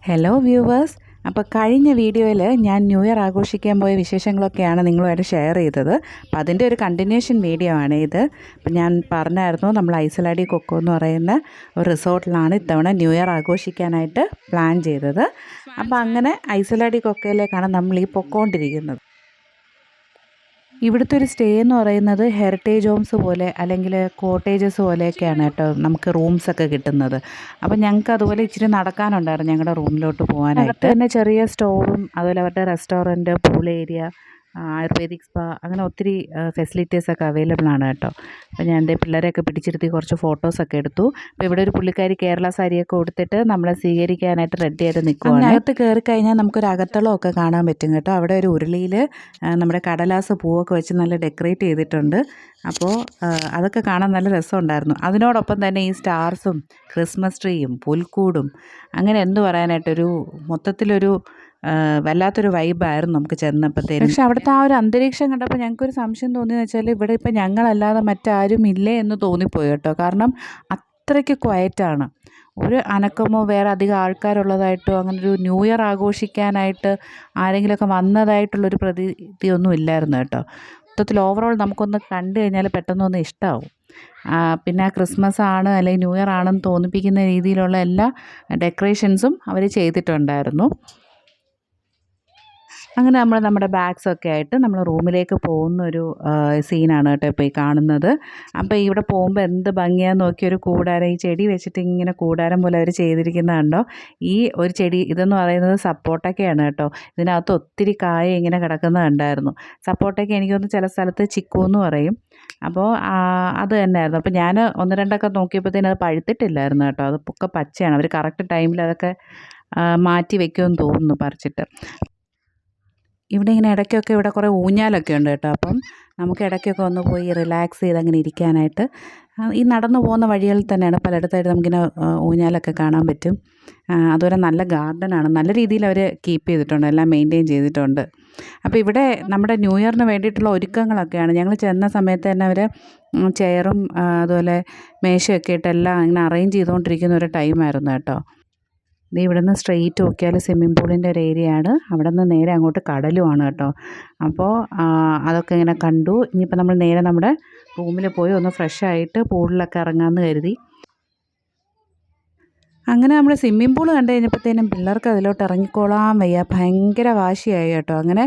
Hello viewers. അപ്പോൾ കഴിഞ്ഞ വീഡിയോയിൽ ഞാൻ ന്യൂ ഇയർ ആഘോഷിക്കാൻ പോയ വിശേഷങ്ങളൊക്കെയാണ് നിങ്ങളുമായിട്ട് ഷെയർ ചെയ്തത്. അപ്പോൾ അതിൻ്റെ ഒരു കണ്ടിന്യൂഷൻ വീഡിയോ ആണ് ഇത്. അപ്പോൾ ഞാൻ പറഞ്ഞായിരുന്നു നമ്മൾ ഐസലാടി കൊക്കോ എന്ന് പറയുന്ന ഒരു റിസോർട്ടിലാണ് ഇത്തവണ ന്യൂ ഇയർ ആഘോഷിക്കാനായിട്ട് പ്ലാൻ ചെയ്തത്. അപ്പോൾ അങ്ങനെ ഐസലാടി കൊക്കയിലേക്കാണ് നമ്മൾ ഈ പൊക്കോണ്ടിരിക്കുന്നത്. ഇവിടുത്തെ ഒരു സ്റ്റേ എന്ന് പറയുന്നത് ഹെറിറ്റേജ് ഹോംസ് പോലെ അല്ലെങ്കിൽ കോട്ടേജസ് പോലെയൊക്കെയാണ് കേട്ടോ നമുക്ക് റൂംസൊക്കെ കിട്ടുന്നത്. അപ്പോൾ ഞങ്ങൾക്ക് അതുപോലെ ഇച്ചിരി നടക്കാനുണ്ടായിരുന്നു ഞങ്ങളുടെ റൂമിലോട്ട് പോകാനായിട്ട്. തന്നെ ചെറിയ സ്റ്റോറും അതുപോലെ അവരുടെ restaurant, pool area, ayurvedic spa, അങ്ങനെ ഒത്തിരി ഫെസിലിറ്റീസൊക്കെ അവൈലബിൾ ആണ് കേട്ടോ. അപ്പോൾ ഞാൻ എൻ്റെ പിള്ളേരെയൊക്കെ പിടിച്ചിരുത്തി കുറച്ച് ഫോട്ടോസൊക്കെ എടുത്തു. അപ്പോൾ ഇവിടെ ഒരു പുള്ളിക്കാരി കേരള സാരിയൊക്കെ കൊടുത്തിട്ട് നമ്മളെ സ്വീകരിക്കാനായിട്ട് റെഡി ആയിട്ട് നിൽക്കുകയാണ്. അകത്ത് കയറി കഴിഞ്ഞാൽ നമുക്കൊരു അകത്തളമൊക്കെ കാണാൻ പറ്റും കേട്ടോ. അവിടെ ഒരു ഉരുളിയിൽ നമ്മുടെ കടലാസ് പൂവൊക്കെ വെച്ച് നല്ല ഡെക്കറേറ്റ് ചെയ്തിട്ടുണ്ട്. അപ്പോൾ അതൊക്കെ കാണാൻ നല്ല രസമുണ്ടായിരുന്നു. അതിനോടൊപ്പം തന്നെ ഈ സ്റ്റാർസും ക്രിസ്മസ് ട്രീയും പുൽക്കൂടും അങ്ങനെ എന്തു പറയാനായിട്ടൊരു മൊത്തത്തിലൊരു വല്ലാത്തൊരു വൈബായിരുന്നു നമുക്ക് ചെന്നപ്പോഴത്തേനും. പക്ഷെ അവിടുത്തെ ആ ഒരു അന്തരീക്ഷം കണ്ടപ്പോൾ ഞങ്ങൾക്കൊരു സംശയം തോന്നിയെന്ന് വെച്ചാൽ ഇവിടെ ഇപ്പം ഞങ്ങളല്ലാതെ മറ്റാരും ഇല്ലേ എന്ന് തോന്നിപ്പോയി കേട്ടോ. കാരണം അത്രയ്ക്ക് ക്വയറ്റാണ്. ഒരു അനക്കമോ വേറെ അധികം ആൾക്കാരുള്ളതായിട്ടോ അങ്ങനൊരു ന്യൂ ഇയർ ആഘോഷിക്കാനായിട്ട് ആരെങ്കിലുമൊക്കെ വന്നതായിട്ടുള്ളൊരു പ്രതീതിയൊന്നും ഇല്ലായിരുന്നു കേട്ടോ. മൊത്തത്തിൽ ഓവറോൾ നമുക്കൊന്ന് കണ്ടു കഴിഞ്ഞാൽ പെട്ടെന്നൊന്ന് ഇഷ്ടമാവും. പിന്നെ ക്രിസ്മസ് ആണ് അല്ലെങ്കിൽ ന്യൂ ഇയർ ആണെന്ന് തോന്നിപ്പിക്കുന്ന രീതിയിലുള്ള എല്ലാ ഡെക്കറേഷൻസും അവർ ചെയ്തിട്ടുണ്ടായിരുന്നു. അങ്ങനെ നമ്മൾ നമ്മുടെ ബാഗ്സൊക്കെ ആയിട്ട് നമ്മൾ റൂമിലേക്ക് പോകുന്നൊരു സീനാണ് കേട്ടോ ഇപ്പോൾ ഈ കാണുന്നത്. അപ്പോൾ ഇവിടെ പോകുമ്പോൾ എന്ത് ഭംഗിയാന്ന് നോക്കിയൊരു കൂടാരം, ഈ ചെടി വെച്ചിട്ട് ഇങ്ങനെ കൂടാരം പോലെ അവർ ചെയ്തിരിക്കുന്നത് കണ്ടോ. ഈ ഒരു ചെടി ഇതെന്ന് പറയുന്നത് സപ്പോട്ടയ്ക്കയാണ് കേട്ടോ. ഇതിനകത്ത് ഒത്തിരി കായ ഇങ്ങനെ കിടക്കുന്നത് കണ്ടായിരുന്നു. സപ്പോട്ടയ്ക്ക എനിക്ക് തോന്നുന്നു ചില സ്ഥലത്ത് ചിക്കു എന്ന് പറയും. അപ്പോൾ അത് തന്നെയായിരുന്നു. അപ്പോൾ ഞാൻ ഒന്ന് രണ്ടൊക്കെ നോക്കിയപ്പോഴത്തേനും അത് പഴുത്തിട്ടില്ലായിരുന്നു കേട്ടോ. അതൊക്കെ പച്ചയാണ്. അവർ കറക്റ്റ് ടൈമിൽ അതൊക്കെ മാറ്റി വെക്കുമെന്ന് തോന്നുന്നു പറിച്ചിട്ട്. ഇവിടെ ഇങ്ങനെ ഇടയ്ക്കൊക്കെ ഇവിടെ കുറേ ഊഞ്ഞാലൊക്കെ ഉണ്ട് കേട്ടോ. അപ്പം നമുക്ക് ഇടയ്ക്കൊക്കെ ഒന്ന് പോയി റിലാക്സ് ചെയ്ത് അങ്ങനെ ഇരിക്കാനായിട്ട് ഈ നടന്നു പോകുന്ന വഴികളിൽ തന്നെയാണ് പലയിടത്തായിട്ട് നമുക്കിങ്ങനെ ഊഞ്ഞാലൊക്കെ കാണാൻ പറ്റും. അതുപോലെ നല്ല ഗാർഡനാണ്. നല്ല രീതിയിൽ അവർ കീപ്പ് ചെയ്തിട്ടുണ്ട്, എല്ലാം മെയിൻറ്റെയിൻ ചെയ്തിട്ടുണ്ട്. അപ്പോൾ ഇവിടെ നമ്മുടെ ന്യൂ ഇയറിന് വേണ്ടിയിട്ടുള്ള ഒരുക്കങ്ങളൊക്കെയാണ്. ഞങ്ങൾ ചെന്ന സമയത്ത് തന്നെ അവർ ചെയറും അതുപോലെ മേശയൊക്കെ ഇട്ടെല്ലാം ഇങ്ങനെ അറേഞ്ച് ചെയ്തുകൊണ്ടിരിക്കുന്ന ഒരു ടൈമായിരുന്നു കേട്ടോ. ഇത് ഇവിടെ നിന്ന് സ്ട്രെയിറ്റ് നോക്കിയാൽ സ്വിമ്മിംഗ് പൂളിൻ്റെ ഒരു ഏരിയയാണ്. അവിടെ നിന്ന് നേരെ അങ്ങോട്ട് കടലുമാണ് കേട്ടോ. അപ്പോൾ അതൊക്കെ ഇങ്ങനെ കണ്ടു. ഇനിയിപ്പോൾ നമ്മൾ നേരെ നമ്മുടെ റൂമിൽ പോയി ഒന്ന് ഫ്രഷ് ആയിട്ട് പൂളിലൊക്കെ ഇറങ്ങാമെന്ന് കരുതി. അങ്ങനെ നമ്മൾ സ്വിമ്മിംഗ് പൂൾ കണ്ടു കഴിഞ്ഞപ്പോഴത്തേനും പിള്ളേർക്ക് അതിലോട്ട് ഇറങ്ങിക്കോളാൻ വയ്യ, ഭയങ്കര വാശിയായി കേട്ടോ. അങ്ങനെ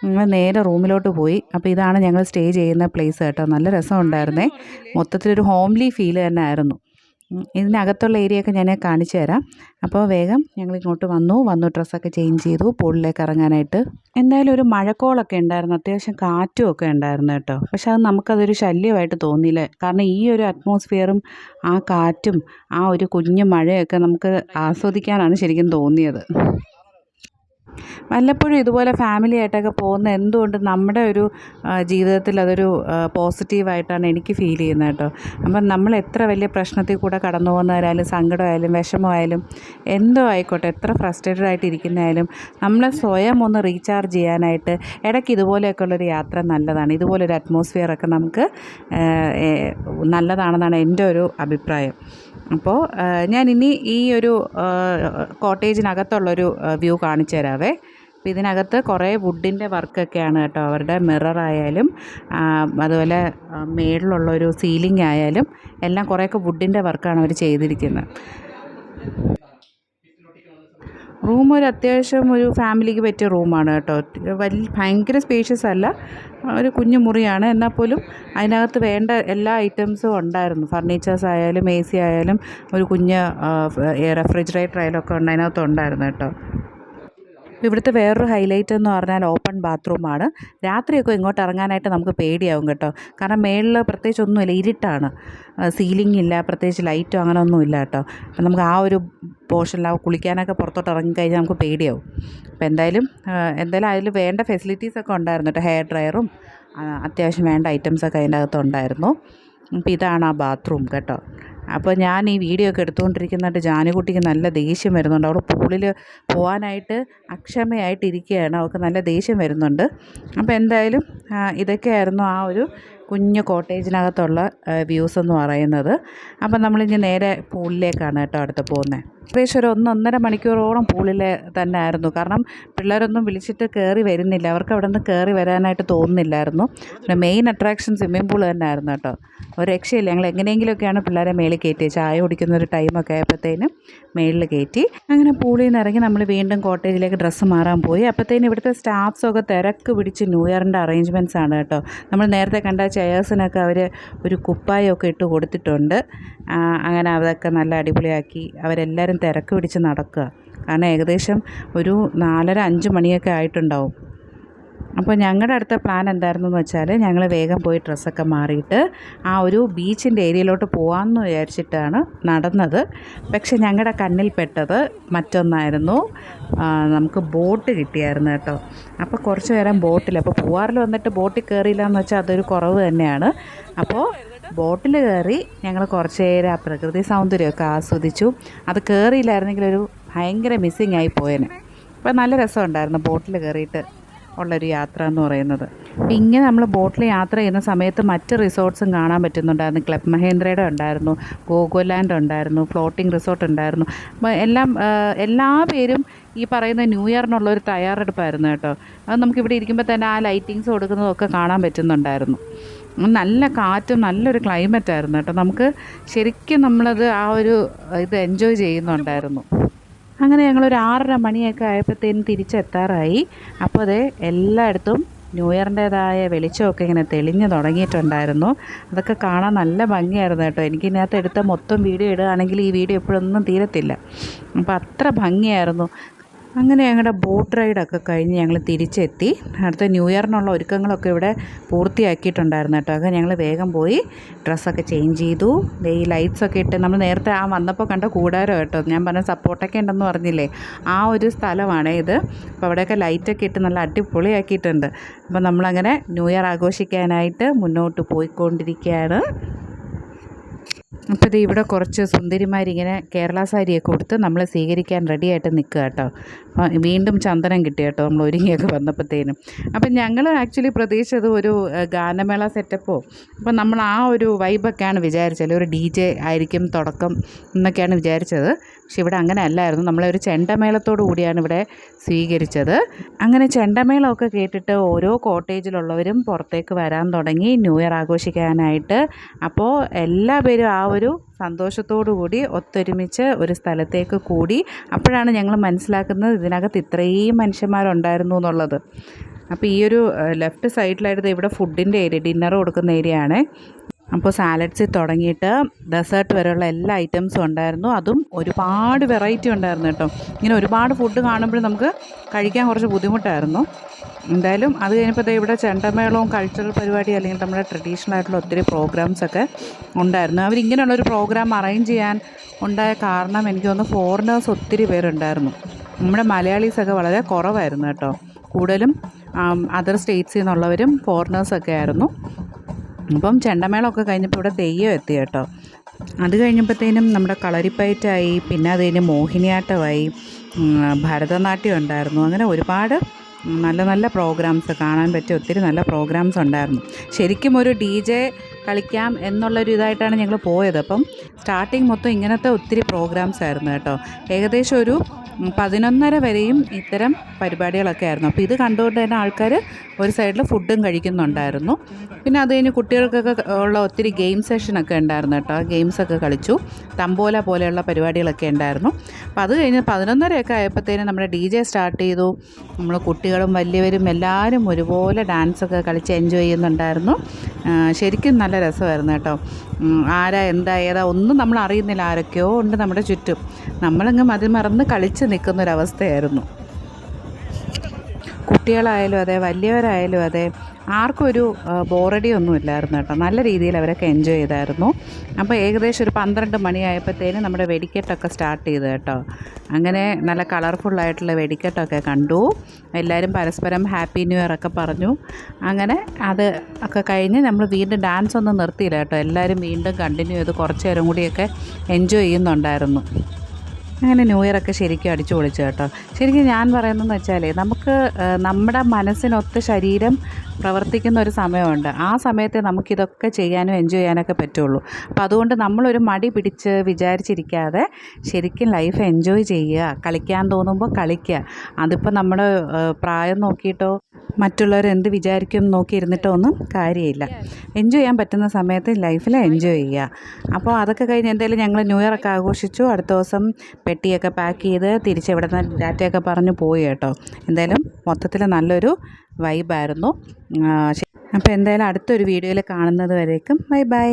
ഞങ്ങൾ നേരെ റൂമിലോട്ട് പോയി. അപ്പോൾ ഇതാണ് ഞങ്ങൾ സ്റ്റേ ചെയ്യുന്ന പ്ലേസ് കേട്ടോ. നല്ല രസമുണ്ടായിരുന്നേ. മൊത്തത്തിലൊരു ഹോംലി ഫീൽ തന്നെ ആയിരുന്നു. ഇതിനകത്തുള്ള ഏരിയയൊക്കെ ഞാൻ കാണിച്ചു തരാം. അപ്പോൾ വേഗം ഞങ്ങൾ ഇങ്ങോട്ട് വന്നു ഡ്രസ്സൊക്കെ ചേഞ്ച് ചെയ്തു പൂളിലേക്ക് ഇറങ്ങാനായിട്ട്. എന്തായാലും ഒരു മഴക്കോളൊക്കെ ഉണ്ടായിരുന്നു, അത്യാവശ്യം കാറ്റും ഒക്കെ ഉണ്ടായിരുന്നു കേട്ടോ. പക്ഷെ അത് നമുക്കതൊരു ശല്യമായിട്ട് തോന്നിയില്ല. കാരണം ഈ ഒരു അറ്റ്മോസ്ഫിയറും ആ കാറ്റും ആ ഒരു കുഞ്ഞു മഴയൊക്കെ നമുക്ക് ആസ്വദിക്കാനാണ് ശരിക്കും തോന്നിയത്. വല്ലപ്പോഴും ഇതുപോലെ ഫാമിലി ആയിട്ടൊക്കെ പോകുന്ന എന്തുകൊണ്ട് നമ്മുടെ ഒരു ജീവിതത്തിൽ അതൊരു പോസിറ്റീവായിട്ടാണ് എനിക്ക് ഫീൽ ചെയ്യുന്നത് കേട്ടോ. അപ്പം നമ്മൾ എത്ര വലിയ പ്രശ്നത്തിൽ കൂടെ കടന്നു പോകുന്നവരായാലും സങ്കടമായാലും വിഷമമായാലും എന്തോ ആയിക്കോട്ടെ, എത്ര ഫ്രസ്ട്രേറ്റഡ് ആയിട്ട് ഇരിക്കുന്നതായാലും നമ്മളെ സ്വയം ഒന്ന് റീചാർജ് ചെയ്യാനായിട്ട് ഇടയ്ക്ക് ഇതുപോലെയൊക്കെയുള്ളൊരു യാത്ര നല്ലതാണ്. ഇതുപോലൊരു അറ്റ്മോസ്ഫിയറൊക്കെ നമുക്ക് നല്ലതാണെന്നാണ് എൻ്റെ ഒരു അഭിപ്രായം. അപ്പോൾ ഞാൻ ഇനി ഈ ഒരു കോട്ടേജിനകത്തുള്ളൊരു വ്യൂ കാണിച്ചു തരാവേ. അപ്പോൾ ഇതിനകത്ത് കുറേ വുഡിൻ്റെ വർക്കൊക്കെയാണ് കേട്ടോ. അവരുടെ മിററായാലും അതുപോലെ മേളിലുള്ളൊരു സീലിംഗ് ആയാലും എല്ലാം കുറേയൊക്കെ വുഡിൻ്റെ വർക്കാണ് അവർ ചെയ്തിരിക്കുന്നത്. റൂം ഒരു അത്യാവശ്യം ഒരു ഫാമിലിക്ക് പറ്റിയ റൂമാണ് കേട്ടോ. ഭയങ്കര സ്പേഷ്യസ് അല്ല, ഒരു കുഞ്ഞു മുറിയാണ്. എന്നാൽ പോലും അതിനകത്ത് വേണ്ട എല്ലാ ഐറ്റംസും ഉണ്ടായിരുന്നു. ഫർണിച്ചേഴ്സ് ആയാലും AC ആയാലും ഒരു കുഞ്ഞ് റെഫ്രിജറേറ്റർ ആയാലും ഒക്കെ അതിനകത്ത് ഉണ്ടായിരുന്നു കേട്ടോ. ഇവിടുത്തെ വേറൊരു ഹൈലൈറ്റ് എന്ന് പറഞ്ഞാൽ ഓപ്പൺ ബാത്റൂമാണ്. രാത്രിയൊക്കെ ഇങ്ങോട്ട് ഇറങ്ങാനായിട്ട് നമുക്ക് പേടിയാവും കേട്ടോ. കാരണം മേളിൽ പ്രത്യേകിച്ച് ഒന്നുമില്ല, ഇരുട്ടാണ്, സീലിംഗ് ഇല്ല, പ്രത്യേകിച്ച് ലൈറ്റോ അങ്ങനെ ഒന്നും ഇല്ല കേട്ടോ. അപ്പം നമുക്ക് ആ ഒരു പോർഷനിൽ കുളിക്കാനൊക്കെ പുറത്തോട്ട് ഇറങ്ങിക്കഴിഞ്ഞാൽ നമുക്ക് പേടിയാവും. അപ്പോൾ എന്തായാലും അതിൽ വേണ്ട ഫെസിലിറ്റീസൊക്കെ ഉണ്ടായിരുന്നു കേട്ടോ. ഹെയർ ഡ്രയറും അത്യാവശ്യം വേണ്ട ഐറ്റംസൊക്കെ അതിൻ്റെ അകത്തുണ്ടായിരുന്നു. അപ്പോൾ ഇതാണ് ആ ബാത്റൂം കേട്ടോ. അപ്പോൾ ഞാൻ ഈ വീഡിയോ ഒക്കെ എടുത്തുകൊണ്ടിരിക്കുന്നുണ്ട് ജാനുകുട്ടിക്ക് നല്ല ദേഷ്യം വരുന്നുണ്ട്. അവൾ പൂളിൽ പോകാനായിട്ട് അക്ഷമയായിട്ടിരിക്കുകയാണ്, അവൾക്ക് നല്ല ദേഷ്യം വരുന്നുണ്ട്. അപ്പോൾ എന്തായാലും ഇതൊക്കെയായിരുന്നു ആ ഒരു കുഞ്ഞു കോട്ടേജിനകത്തുള്ള വ്യൂസ് എന്ന് പറയുന്നത്. അപ്പം നമ്മളിനി നേരെ പൂളിലേക്കാണ് കേട്ടോ അടുത്ത് പോകുന്നത്. ഏകദേശം ഒരു 1-1.5 മണിക്കൂറോളം പൂളിൽ തന്നെ ആയിരുന്നു. കാരണം പിള്ളേരൊന്നും വിളിച്ചിട്ട് കയറി വരുന്നില്ല, അവർക്ക് അവിടെ നിന്ന് കയറി വരാനായിട്ട് തോന്നുന്നില്ലായിരുന്നു. പിന്നെ മെയിൻ അട്രാക്ഷൻ സ്വിമ്മിംഗ് പൂൾ തന്നെ ആയിരുന്നു കേട്ടോ. ഒരു രക്ഷയില്ല, ഞങ്ങൾ എങ്ങനെയെങ്കിലുമൊക്കെയാണ് പിള്ളേരെ മേളിൽ കയറ്റി, ചായ കുടിക്കുന്ന ഒരു ടൈമൊക്കെ ആയപ്പോഴത്തേനും മേളിൽ കയറ്റി. അങ്ങനെ പൂളിൽ നിന്ന് ഇറങ്ങി നമ്മൾ വീണ്ടും കോട്ടേജിലേക്ക് ഡ്രസ്സ് മാറാൻ പോയി. അപ്പോഴത്തേനും ഇവിടുത്തെ സ്റ്റാഫ്സൊക്കെ തിരക്ക് പിടിച്ച് ന്യൂ ഇയറിൻ്റെ അറേഞ്ച്മെൻറ്റ്സ് ആണ് കേട്ടോ. നമ്മൾ നേരത്തെ കണ്ട ചെയേഴ്സിനൊക്കെ അവർ ഒരു കുപ്പായമൊക്കെ ഇട്ട് കൊടുത്തിട്ടുണ്ട്. അങ്ങനെ അതൊക്കെ നല്ല അടിപൊളിയാക്കി അവരെല്ലാവരും തിരക്ക് പിടിച്ച് നടക്കുക. കാരണം ഏകദേശം ഒരു 4:30-5 മണിയൊക്കെ ആയിട്ടുണ്ടാവും. അപ്പോൾ ഞങ്ങളുടെ അടുത്ത പ്ലാൻ എന്തായിരുന്നു എന്ന് വെച്ചാൽ, ഞങ്ങൾ വേഗം പോയി ഡ്രസ്സൊക്കെ മാറിയിട്ട് ആ ഒരു ബീച്ചിൻ്റെ ഏരിയയിലോട്ട് പോകാമെന്ന് വിചാരിച്ചിട്ടാണ് നടന്നത്. പക്ഷെ ഞങ്ങളുടെ കണ്ണിൽ പെട്ടത് മറ്റൊന്നായിരുന്നു. നമുക്ക് ബോട്ട് കിട്ടിയായിരുന്നു കേട്ടോ. അപ്പോൾ കുറച്ച് നേരം ബോട്ടിൽ, അപ്പോൾ പൂവാറിൽ വന്നിട്ട് ബോട്ടിൽ കയറിയില്ല എന്ന് വെച്ചാൽ അതൊരു കുറവ് തന്നെയാണ്. അപ്പോൾ ബോട്ടിൽ കയറി ഞങ്ങൾ കുറച്ച് നേരം ആ പ്രകൃതി സൗന്ദര്യമൊക്കെ ആസ്വദിച്ചു. അത് കയറിയില്ലായിരുന്നെങ്കിൽ ഒരു ഭയങ്കര മിസ്സിങ് ആയി പോയേനെ. അപ്പോൾ നല്ല രസമുണ്ടായിരുന്നു ബോട്ടിൽ കയറിയിട്ട് ഉള്ളൊരു യാത്ര എന്ന് പറയുന്നത്. ഇങ്ങനെ നമ്മൾ ബോട്ടിൽ യാത്ര ചെയ്യുന്ന സമയത്ത് മറ്റ് റിസോർട്ട്സും കാണാൻ പറ്റുന്നുണ്ടായിരുന്നു. ക്ലബ് മഹേന്ദ്രയുടെ ഉണ്ടായിരുന്നു, ഗോകുലാൻഡ് ഉണ്ടായിരുന്നു, ഫ്ലോട്ടിംഗ് റിസോർട്ട് ഉണ്ടായിരുന്നു. അപ്പോൾ എല്ലാ പേരും ഈ പറയുന്ന ന്യൂ ഇയറിനുള്ളൊരു തയ്യാറെടുപ്പായിരുന്നു കേട്ടോ. അത് നമുക്കിവിടെ ഇരിക്കുമ്പോൾ തന്നെ ആ ലൈറ്റിങ്സ് കൊടുക്കുന്നതൊക്കെ കാണാൻ പറ്റുന്നുണ്ടായിരുന്നു. നല്ല കാറ്റും നല്ലൊരു ക്ലൈമറ്റായിരുന്നു കേട്ടോ. നമുക്ക് ശരിക്കും നമ്മളത് ആ ഒരു ഇത് എൻജോയ് ചെയ്യുന്നുണ്ടായിരുന്നു. അങ്ങനെ ഞങ്ങളൊരു 6:30 മണിയൊക്കെ ആയപ്പോഴത്തേനും തിരിച്ചെത്താറായി. അപ്പോൾ അത് എല്ലായിടത്തും ന്യൂ ഇയറിൻ്റേതായ വെളിച്ചമൊക്കെ ഇങ്ങനെ തെളിഞ്ഞ് തുടങ്ങിയിട്ടുണ്ടായിരുന്നു. അതൊക്കെ കാണാൻ നല്ല ഭംഗിയായിരുന്നു കേട്ടോ. എനിക്കിതിനകത്ത് എടുത്ത മൊത്തം വീഡിയോ ഇടുകയാണെങ്കിൽ ഈ വീഡിയോ എപ്പോഴൊന്നും തീരത്തില്ല. അപ്പോൾ അത്ര ഭംഗിയായിരുന്നു. അങ്ങനെ ഞങ്ങളുടെ ബോട്ട് റൈഡൊക്കെ കഴിഞ്ഞ് ഞങ്ങൾ തിരിച്ചെത്തി. അടുത്ത ന്യൂ ഇയറിനുള്ള ഒരുക്കങ്ങളൊക്കെ ഇവിടെ പൂർത്തിയാക്കിയിട്ടുണ്ടായിരുന്നു കേട്ടോ. അങ്ങനെ ഞങ്ങൾ വേഗം പോയി ഡ്രസ്സൊക്കെ ചേഞ്ച് ചെയ്തു. ഈ ലൈറ്റ്സൊക്കെ ഇട്ട്, നമ്മൾ നേരത്തെ വന്നപ്പോൾ കണ്ട കൂടാരം കേട്ടോ, ഞാൻ പറഞ്ഞ സപ്പോർട്ടൊക്കെ ഉണ്ടെന്ന് പറഞ്ഞില്ലേ, ആ ഒരു സ്ഥലമാണ് ഇത്. അപ്പോൾ അവിടെയൊക്കെ ലൈറ്റൊക്കെ ഇട്ട് നല്ല അടിപൊളിയാക്കിയിട്ടുണ്ട്. അപ്പോൾ നമ്മളങ്ങനെ ന്യൂ ഇയർ ആഘോഷിക്കാനായിട്ട് മുന്നോട്ട് പോയിക്കൊണ്ടിരിക്കുകയാണ്. അപ്പോൾ ഇത് ഇവിടെ കുറച്ച് സുന്ദരിമാരിങ്ങനെ കേരള സാരിയൊക്കെ കൊടുത്ത് നമ്മളെ സ്വീകരിക്കാൻ റെഡിയായിട്ട് നിൽക്കുക കേട്ടോ. വീണ്ടും ചന്ദനം കിട്ടി കേട്ടോ നമ്മൾ ഒരുങ്ങിയൊക്കെ വന്നപ്പോഴത്തേനും. അപ്പം ഞങ്ങൾ ആക്ച്വലി പ്രതീക്ഷിച്ചത് ഒരു ഗാനമേള സെറ്റപ്പോ, അപ്പം നമ്മൾ ആ ഒരു വൈബൊക്കെയാണ് വിചാരിച്ചത്. ഒരു DJ ആയിരിക്കും തുടക്കം എന്നൊക്കെയാണ് വിചാരിച്ചത്. പക്ഷെ ഇവിടെ അങ്ങനെ അല്ലായിരുന്നു. നമ്മളെ ഒരു ചെണ്ടമേളത്തോടു കൂടിയാണ് ഇവിടെ സ്വീകരിച്ചത്. അങ്ങനെ ചെണ്ടമേളമൊക്കെ കേട്ടിട്ട് ഓരോ കോട്ടേജിലുള്ളവരും പുറത്തേക്ക് വരാൻ തുടങ്ങി ന്യൂ ഇയർ ആഘോഷിക്കാനായിട്ട്. അപ്പോൾ എല്ലാ പേരും ആ ഒരു സന്തോഷത്തോടു കൂടി ഒത്തൊരുമിച്ച് ഒരു സ്ഥലത്തേക്ക് കൂടി. അപ്പോഴാണ് ഞങ്ങൾ മനസ്സിലാക്കുന്നത് ഇതിനകത്ത് ഇത്രയും മനുഷ്യന്മാരുണ്ടായിരുന്നു എന്നുള്ളത്. അപ്പോൾ ഈ ഒരു ലെഫ്റ്റ് സൈഡിലായിട്ട് ഇവിടെ ഫുഡിൻ്റെ ഏരിയ, ഡിന്നർ കൊടുക്കുന്ന ഏരിയ ആണ്. അപ്പോൾ സാലഡ്സിൽ തുടങ്ങിയിട്ട് ഡെസേർട്ട് വരെയുള്ള എല്ലാ ഐറ്റംസും ഉണ്ടായിരുന്നു. അതും ഒരുപാട് വെറൈറ്റി ഉണ്ടായിരുന്നു കേട്ടോ. ഇങ്ങനെ ഒരുപാട് ഫുഡ് കാണുമ്പോൾ നമുക്ക് കഴിക്കാൻ കുറച്ച് ബുദ്ധിമുട്ടായിരുന്നു. എന്തായാലും അത് കഴിഞ്ഞപ്പോൾ ഇവിടെ ചെണ്ടമേളവും കൾച്ചറൽ പരിപാടി, അല്ലെങ്കിൽ നമ്മുടെ ട്രഡീഷണൽ ആയിട്ടുള്ള ഒത്തിരി പ്രോഗ്രാംസൊക്കെ ഉണ്ടായിരുന്നു. അവരിങ്ങനെയുള്ളൊരു പ്രോഗ്രാം അറേഞ്ച് ചെയ്യാൻ ഉണ്ടായ കാരണം എനിക്ക് തോന്നുന്നു ഫോറിനേഴ്സ് ഒത്തിരി പേരുണ്ടായിരുന്നു. നമ്മുടെ മലയാളീസൊക്കെ വളരെ കുറവായിരുന്നു കേട്ടോ. കൂടുതലും അതർ സ്റ്റേറ്റ്സിൽ നിന്നുള്ളവരും ഫോറിനേഴ്സൊക്കെ ആയിരുന്നു. അപ്പം ചെണ്ടമേളമൊക്കെ കഴിഞ്ഞപ്പോൾ ഇവിടെ തെയ്യം എത്തി കേട്ടോ. അത് കഴിഞ്ഞപ്പോഴത്തേനും നമ്മുടെ കളരിപ്പയറ്റായി, പിന്നെ അത് കഴിഞ്ഞ് മോഹിനിയാട്ടമായി, ഭരതനാട്യം ഉണ്ടായിരുന്നു. അങ്ങനെ ഒരുപാട് നല്ല നല്ല പ്രോഗ്രാംസ് കാണാൻ പറ്റിയ ഒത്തിരി നല്ല പ്രോഗ്രാംസ് ഉണ്ടായിരുന്നു. ശരിക്കും ഒരു DJ കളിക്കാം എന്നുള്ളൊരു ഇതായിട്ടാണ് ഞങ്ങൾ പോയത്. അപ്പം സ്റ്റാർട്ടിങ് മൊത്തം ഇങ്ങനത്തെ ഒത്തിരി പ്രോഗ്രാംസ് ആയിരുന്നു കേട്ടോ. ഏകദേശം ഒരു 11:30 വരെയും ഇത്തരം പരിപാടികളൊക്കെ ആയിരുന്നു. അപ്പോൾ ഇത് കണ്ടുകൊണ്ട് തന്നെ ആൾക്കാർ ഒരു സൈഡിൽ ഫുഡും കഴിക്കുന്നുണ്ടായിരുന്നു. പിന്നെ അത് കഴിഞ്ഞ് കുട്ടികൾക്കൊക്കെ ഉള്ള ഒത്തിരി ഗെയിം സെഷനൊക്കെ ഉണ്ടായിരുന്നു കേട്ടോ. ഗെയിംസൊക്കെ കളിച്ചു, തമ്പോല പോലെയുള്ള പരിപാടികളൊക്കെ ഉണ്ടായിരുന്നു. അപ്പോൾ അത് കഴിഞ്ഞ് 11:30 ആയപ്പോഴത്തേനും നമ്മുടെ DJ സ്റ്റാർട്ട് ചെയ്തു. നമ്മൾ കുട്ടികളും വലിയവരും എല്ലാവരും ഒരുപോലെ ഡാൻസൊക്കെ കളിച്ച് എൻജോയ് ചെയ്യുന്നുണ്ടായിരുന്നു. ശരിക്കും നല്ല രസമായിരുന്നു കേട്ടോ. ആരാ എന്താ ഏതാ ഒന്നും നമ്മൾ അറിയുന്നില്ല. ആരൊക്കെയോ ഉണ്ട് നമ്മുടെ ചുറ്റും. നമ്മളങ്ങ് മറന്ന് കളിച്ച് നിൽക്കുന്നൊരവസ്ഥയായിരുന്നു. കുട്ടികളായാലും അതെ, വലിയവരായാലും അതെ, ആർക്കും ഒരു ബോറടിയൊന്നും ഇല്ലായിരുന്നു കേട്ടോ. നല്ല രീതിയിൽ അവരൊക്കെ എൻജോയ് ചെയ്തായിരുന്നു. അപ്പോൾ ഏകദേശം ഒരു 12 മണിയായപ്പോഴത്തേനും നമ്മുടെ വെടിക്കെട്ടൊക്കെ സ്റ്റാർട്ട് ചെയ്തു കേട്ടോ. അങ്ങനെ നല്ല കളർഫുള്ളായിട്ടുള്ള വെടിക്കെട്ടൊക്കെ കണ്ടു. എല്ലാവരും പരസ്പരം ഹാപ്പി ന്യൂ ഇയർ ഒക്കെ പറഞ്ഞു. അങ്ങനെ അത് ഒക്കെ കഴിഞ്ഞ് നമ്മൾ വീണ്ടും ഡാൻസ് ഒന്നും നിർത്തിയില്ല കേട്ടോ. എല്ലാവരും വീണ്ടും കണ്ടിന്യൂ ചെയ്ത് കുറച്ച് നേരം കൂടിയൊക്കെ എൻജോയ് ചെയ്യുന്നുണ്ടായിരുന്നു. അങ്ങനെ ന്യൂ ഇയർ ഒക്കെ ശരിക്കും അടിച്ചു പൊളിച്ചു കേട്ടോ. ശരിക്കും ഞാൻ പറയുന്നതെന്ന് വെച്ചാൽ നമുക്ക് നമ്മുടെ മനസ്സിനൊത്ത് ശരീരം പ്രവർത്തിക്കുന്ന ഒരു സമയമുണ്ട്. ആ സമയത്ത് നമുക്കിതൊക്കെ ചെയ്യാനും എൻജോയ് ചെയ്യാനൊക്കെ പറ്റുള്ളൂ. അപ്പോൾ അതുകൊണ്ട് നമ്മളൊരു മടി പിടിച്ച് വിചാരിച്ചിരിക്കാതെ ശരിക്കും ലൈഫ് എൻജോയ് ചെയ്യുക. കളിക്കാൻ തോന്നുമ്പോൾ കളിക്കുക. അതിപ്പോൾ നമ്മുടെ പ്രായം നോക്കിയിട്ടോ മറ്റുള്ളവർ എന്ത് വിചാരിക്കും നോക്കിയിരുന്നിട്ടോ ഒന്നും കാര്യമില്ല. എൻജോയ് ചെയ്യാൻ പറ്റുന്ന സമയത്ത് ലൈഫിൽ എൻജോയ് ചെയ്യുക. അപ്പോൾ അതൊക്കെ കഴിഞ്ഞ് എന്തായാലും ഞങ്ങൾ ന്യൂ ഇയർ ഒക്കെ ആഘോഷിച്ചു. അടുത്ത ദിവസം പെട്ടിയൊക്കെ പാക്ക് ചെയ്ത് തിരിച്ച് ഇവിടെ നിന്ന് ഡാറ്റയൊക്കെ പറഞ്ഞ് പോയി കേട്ടോ. എന്തായാലും മൊത്തത്തിൽ നല്ലൊരു വൈബായിരുന്നു. അപ്പോൾ എന്തായാലും അടുത്തൊരു വീഡിയോയിൽ കാണുന്നത് വരേക്കും ബൈ ബൈ.